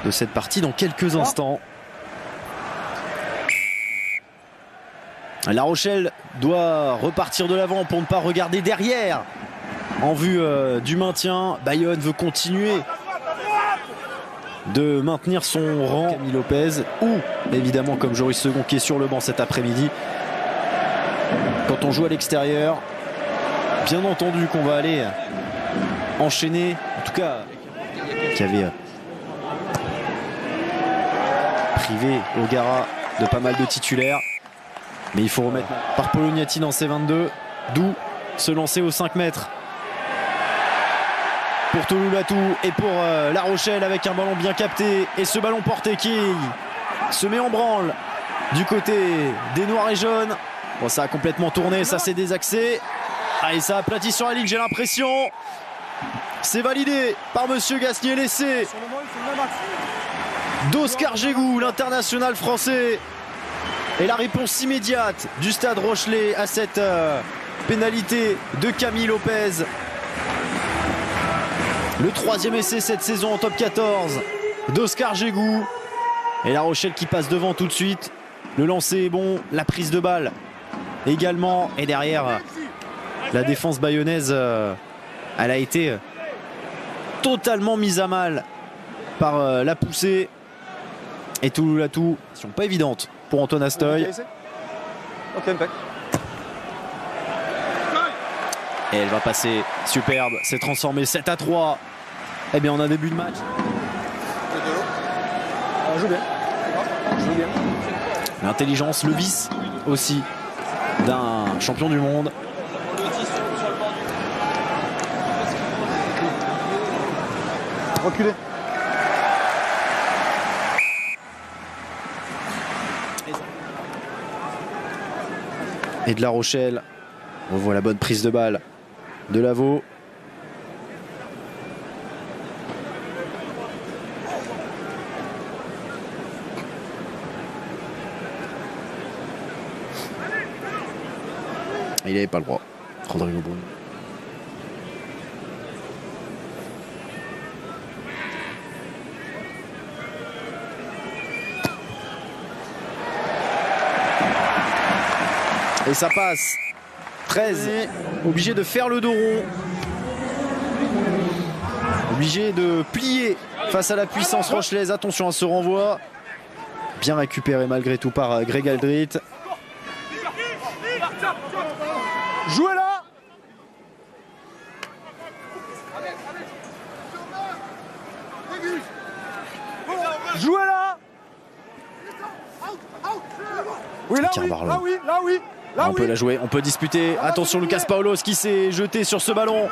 de cette partie dans quelques instants. La Rochelle doit repartir de l'avant pour ne pas regarder derrière en vue du maintien. Bayonne veut continuer de maintenir son rang. Camille Lopez ou évidemment comme Joris Second qui est sur le banc cet après-midi. Quand on joue à l'extérieur, bien entendu qu'on va aller enchaîner, en tout cas qui avait privé O'Gara de pas mal de titulaires, mais il faut remettre par Polognati dans ses 22, d'où se lancer aux 5 mètres pour Touloulatou et pour La Rochelle avec un ballon bien capté et ce ballon porté qui se met en branle du côté des Noirs et Jaunes. Bon, ça a complètement tourné, ça s'est désaxé. Ah, et ça aplatit sur la ligne, j'ai l'impression. C'est validé par Monsieur Gasnier, l'essai d'Oscar Djegou, l'international français. Et la réponse immédiate du Stade Rochelais à cette pénalité de Camille Lopez. Le 3e essai cette saison en top 14 d'Oscar Djegou. Et La Rochelle qui passe devant tout de suite. Le lancer est bon, la prise de balle également. Et derrière, la défense bayonnaise, elle a été totalement mise à mal par la poussée. Et Touloulatou, sont pas évidentes pour Antoine Astoy. Et elle va passer, superbe, c'est transformé 7-3. Eh bien on a un début de match. Joue bien. Joue bien. L'intelligence, le vice aussi d'un champion du monde. Reculez. Et de La Rochelle, on voit la bonne prise de balle de Lavaux. Il n'avait pas le droit, Rodrigo Brun. Et ça passe. 13, obligé de faire le dos rond. Obligé de plier face à la puissance rochelaise. Attention à ce renvoi. Bien récupéré malgré tout par Greg Aldrit. Jouez là. Jouez là. Oui, là, oui, là, oui, là, oui. Là, on peut la jouer, on peut disputer. Attention Lucas Paulos qui s'est jeté sur ce ballon.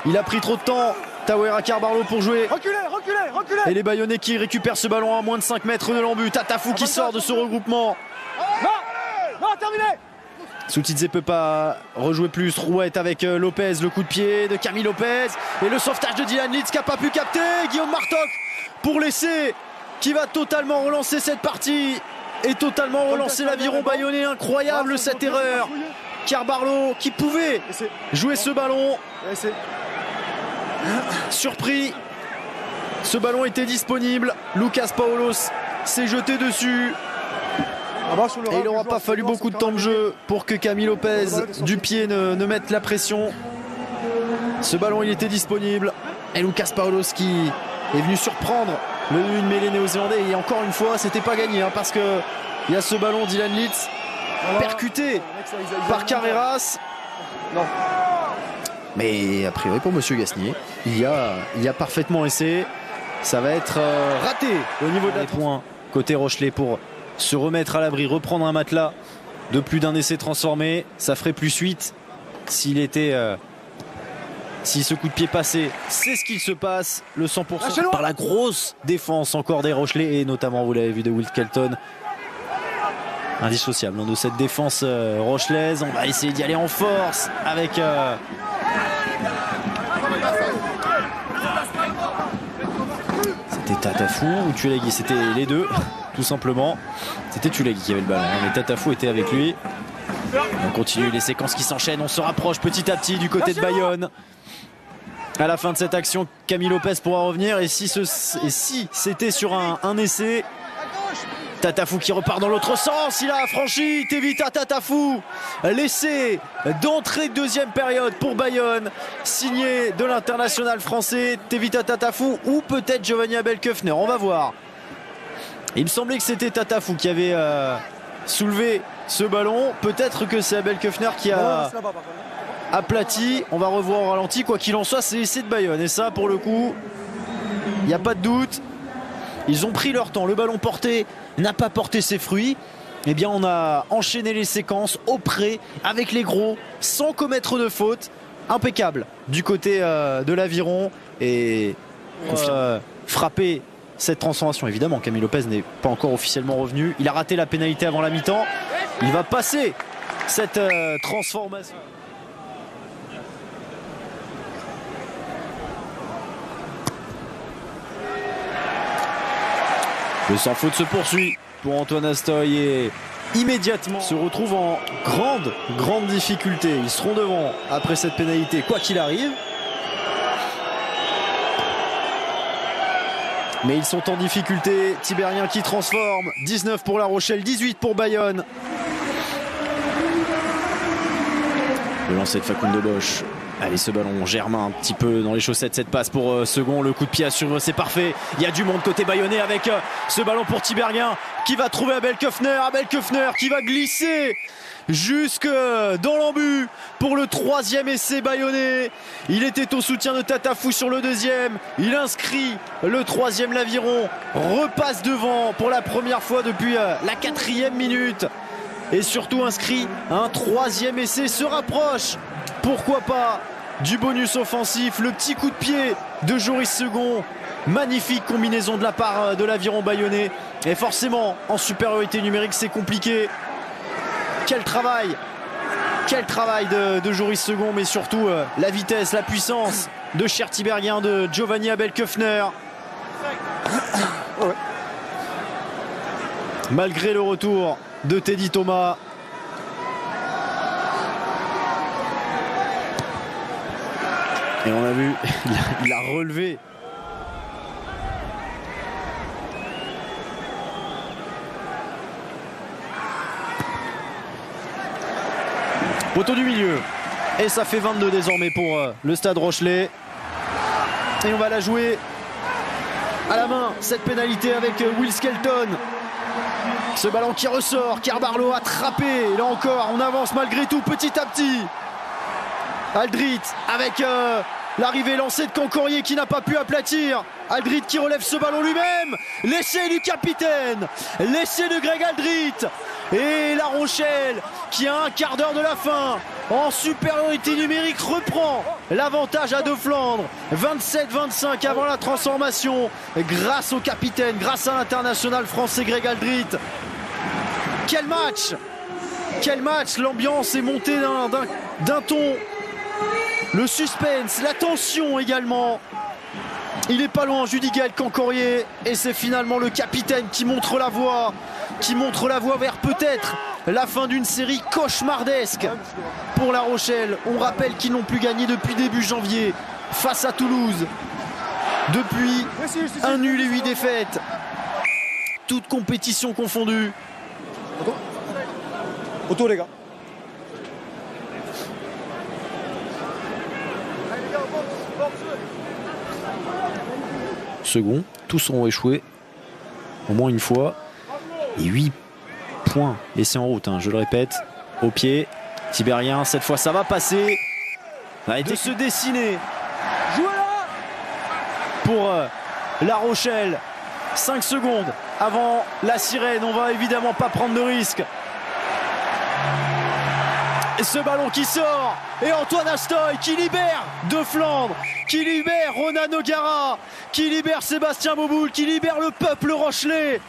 Il a pris trop de temps. Tawera Carbarlo pour jouer. Reculez, reculez, reculez. Et les Bayonnais qui récupèrent ce ballon à moins de 5 mètres de l'embut. Tatafou qui sort de ce regroupement. Non, non, terminé. Soutidze peut pas rejouer plus. Rouette avec Lopez, le coup de pied de Camille Lopez. Et le sauvetage de Dylan Litz qui n'a pas pu capter. Guillaume Martoc pour l'essai qui va totalement relancer cette partie. Et totalement relancer l'aviron bayonnais. Incroyable cette erreur. Carbarlo qui pouvait jouer ce ballon. Surpris. Ce ballon était disponible. Lucas Paulos s'est jeté dessus. Et il n'aura pas fallu beaucoup de temps de jeu pour que Camille Lopez du pied ne mette la pression. Ce ballon il était disponible. Et Lucas Paulos qui est venu surprendre une mêlée néo-zélandais. Et encore une fois c'était pas gagné parce que il y a ce ballon Dylan Litz percuté par Carreras. Non. Mais a priori pour Monsieur Gasnier il y a parfaitement essayé. Ça va être raté au niveau de la points côté Rochelais pour se remettre à l'abri, reprendre un matelas de plus d'un essai transformé. Ça ferait plus 8 s'il était si ce coup de pied passait. C'est ce qu'il se passe, le 100% par la grosse défense encore des Rochelais et notamment vous l'avez vu de Will Kelton. Indissociable de cette défense rochelaise. On va essayer d'y aller en force avec c'était Tatafou ou Tuilagi, c'était les deux tout simplement. C'était Tuilagi qui avait le ballon mais Tatafou était avec lui. On continue les séquences qui s'enchaînent, on se rapproche petit à petit du côté de Bayonne. à la fin de cette action. Camille Lopez pourra revenir. Et si c'était sur un essai, Tatafou qui repart dans l'autre sens. Il a franchi Tevita Tatafou. L'essai d'entrée de deuxième période pour Bayonne, signé de l'international français Tevita Tatafou, ou peut-être Giovanni Abel-Kufner. On va voir. Il me semblait que c'était Tatafou qui avait soulevé ce ballon. Peut-être que c'est Abel-Kufner qui a aplati. On va revoir au ralenti. Quoi qu'il en soit, c'est l'essai de Bayonne. Et ça, pour le coup, il n'y a pas de doute. Ils ont pris leur temps. Le ballon porté n'a pas porté ses fruits. Eh bien, on a enchaîné les séquences au près, avec les gros, sans commettre de faute. Impeccable du côté de l'Aviron. Et frapper cette transformation. Évidemment, Camille Lopez n'est pas encore officiellement revenu. Il a raté la pénalité avant la mi-temps. Il va passer cette transformation. Le sans faute se poursuit pour Antoine Astoy et immédiatement se retrouve en grande difficulté. Ils seront devant après cette pénalité, quoi qu'il arrive. Mais ils sont en difficulté. Tibérien qui transforme. 19 pour La Rochelle, 18 pour Bayonne. Le lancer de Facundo Bosch. Allez, ce ballon, Germain un petit peu dans les chaussettes, cette passe pour Second, le coup de pied à suivre, c'est parfait. Il y a du monde côté bayonnais avec ce ballon pour Tibérien qui va trouver Abel-Kufner qui va glisser jusque dans l'embut pour le troisième essai bayonnais. Il était au soutien de Tatafou sur le deuxième, il inscrit le troisième. L'Aviron repasse devant pour la première fois depuis la 4e minute et surtout inscrit un troisième essai, se rapproche. Pourquoi pas du bonus offensif, le petit coup de pied de Joris Second. Magnifique combinaison de la part de l'Aviron bayonnais. Et forcément, en supériorité numérique, c'est compliqué. Quel travail de Joris Second, mais surtout la vitesse, la puissance de Cher Tibérien, de Giovanni Abel-Kufner. Malgré le retour de Teddy Thomas. Et on a vu, il a relevé. Poteau du milieu. Et ça fait 22 désormais pour le Stade Rochelais. Et on va la jouer à la main, cette pénalité avec Will Skelton. Ce ballon qui ressort, Carbarlo attrapé. Et là encore, on avance malgré tout petit à petit. Aldrit avec l'arrivée lancée de Cancorier qui n'a pas pu aplatir. Aldrit qui relève ce ballon lui-même. L'essai du capitaine. L'essai de Greg Aldrit. Et La Rochelle qui a un quart d'heure de la fin en supériorité numérique reprend l'avantage à Deux Flandres. 27-25 avant la transformation grâce au capitaine, grâce à l'international français Greg Aldrit. Quel match! Quel match! L'ambiance est montée d'un ton. Le suspense, la tension également. Il est pas loin, Judigal Cancorier. Et c'est finalement le capitaine qui montre la voie. Vers peut-être la fin d'une série cauchemardesque pour La Rochelle. On rappelle qu'ils n'ont plus gagné depuis début janvier face à Toulouse. Depuis un nul et 8 défaites. Toutes compétitions confondues. Autour les gars. Second, tous auront échoué au moins une fois. Et 8 points laissés en route, je le répète, au pied. Tibérien, cette fois ça va passer. Ça a été de se dessiner pour La Rochelle. 5 secondes avant la sirène, on va évidemment pas prendre de risque. Et ce ballon qui sort, et Antoine Astoy qui libère Deux Flandres, qui libère Ronan O'Gara, qui libère Sébastien Boboul, qui libère le peuple rochelais.